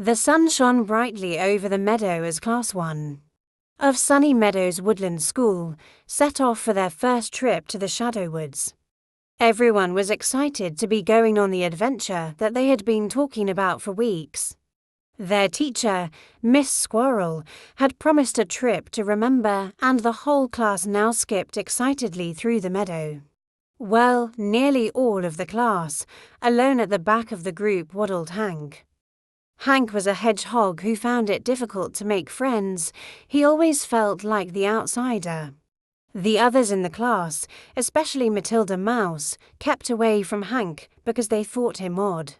The sun shone brightly over the meadow as Class 1 of sunny Meadows Woodland School set off for their first trip to the Shadow Woods. Everyone was excited to be going on the adventure that they had been talking about for weeks. Their teacher, Miss Squirrel, had promised a trip to remember, and the whole class now skipped excitedly through the meadow. Well, nearly all of the class. Alone at the back of the group waddled Hank. Hank was a hedgehog who found it difficult to make friends. He always felt like the outsider. The others in the class, especially Matilda Mouse, kept away from Hank because they thought him odd.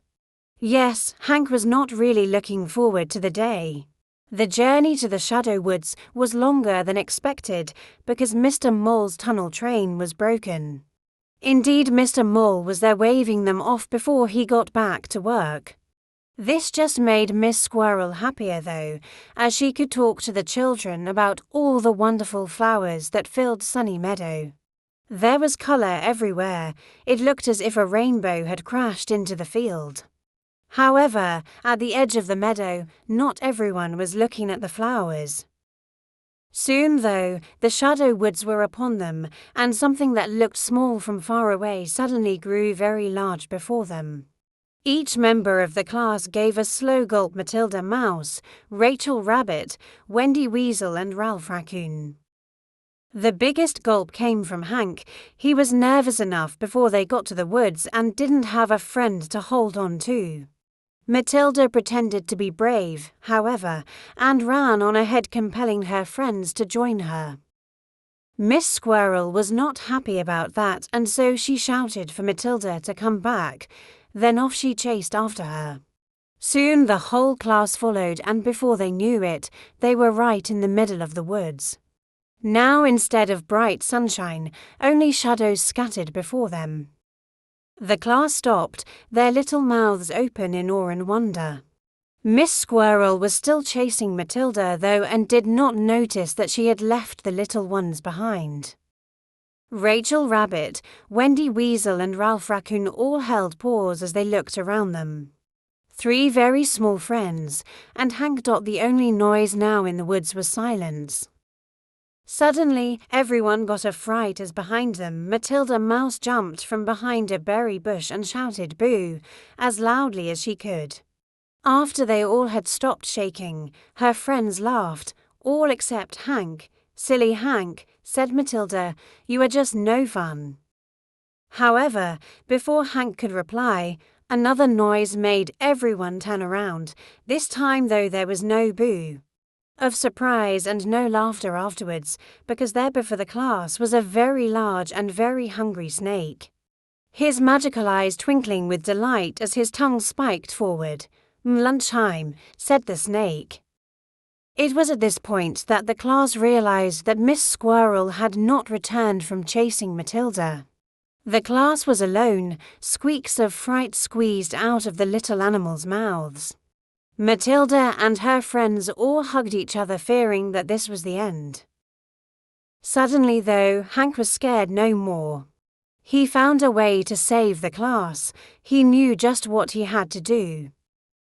Yes, Hank was not really looking forward to the day. The journey to the Shadow Woods was longer than expected because Mr. Mole's tunnel train was broken. Indeed, Mr. Mole was there waving them off before he got back to work. This just made Miss Squirrel happier, though, as she could talk to the children about all the wonderful flowers that filled Sunny Meadow. There was colour everywhere. It looked as if a rainbow had crashed into the field. However, at the edge of the meadow, not everyone was looking at the flowers. Soon, though, the Shadow Woods were upon them, and something that looked small from far away suddenly grew very large before them. Each member of the class gave a slow gulp. Matilda Mouse, Rachel Rabbit, Wendy Weasel and Ralph Raccoon. The biggest gulp came from Hank. He was nervous enough before they got to the woods and didn't have a friend to hold on to. Matilda pretended to be brave, however, and ran on ahead, compelling her friends to join her. Miss Squirrel was not happy about that, and so she shouted for Matilda to come back. Then off she chased after her. Soon the whole class followed, and before they knew it, they were right in the middle of the woods. Now, instead of bright sunshine, only shadows scattered before them. The class stopped, their little mouths open in awe and wonder. Miss Squirrel was still chasing Matilda, though, and did not notice that she had left the little ones behind. Rachel Rabbit, Wendy Weasel and Ralph Raccoon all held pause as they looked around them. 3 very small friends, and Hank. The only noise now in the woods was silence. Suddenly, everyone got a fright as behind them Matilda Mouse jumped from behind a berry bush and shouted "Boo!" as loudly as she could. After they all had stopped shaking, her friends laughed, all except Hank. "Silly Hank," said Matilda, "you are just no fun." However, before Hank could reply, another noise made everyone turn around. This time, though, there was no boo of surprise and no laughter afterwards, because there before the class was a very large and very hungry snake, his magical eyes twinkling with delight as his tongue spiked forward. "Lunchtime," said the snake. It was at this point that the class realized that Miss Squirrel had not returned from chasing Matilda. The class was alone. Squeaks of fright squeezed out of the little animals' mouths. Matilda and her friends all hugged each other, fearing that this was the end. Suddenly, though, Hank was scared no more. He found a way to save the class. He knew just what he had to do.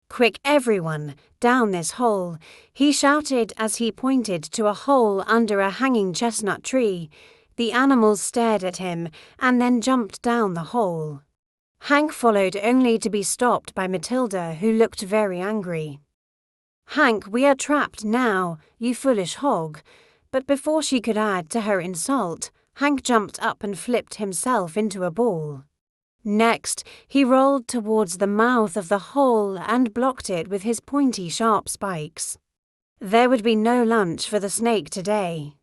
"Quick, everyone, down this hole," he shouted as he pointed to a hole under a hanging chestnut tree. The animals stared at him and then jumped down the hole. Hank followed, only to be stopped by Matilda, who looked very angry. "Hank, we are trapped now, you foolish hog." But before she could add to her insult, Hank jumped up and flipped himself into a ball. Next, he rolled towards the mouth of the hole and blocked it with his pointy, sharp spikes. There would be no lunch for the snake today.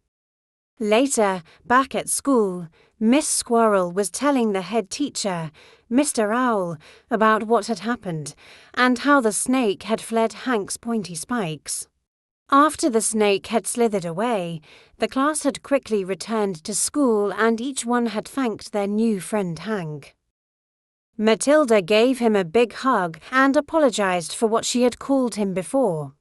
Later, back at school, Miss Squirrel was telling the head teacher, Mr. Owl, about what had happened and how the snake had fled Hank's pointy spikes. After the snake had slithered away, the class had quickly returned to school and each one had thanked their new friend Hank. Matilda gave him a big hug and apologized for what she had called him before.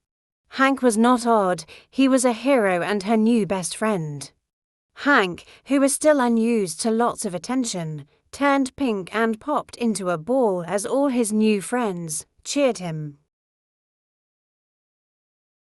Hank was not odd, he was a hero and her new best friend. Hank, who was still unused to lots of attention, turned pink and popped into a ball as all his new friends cheered him.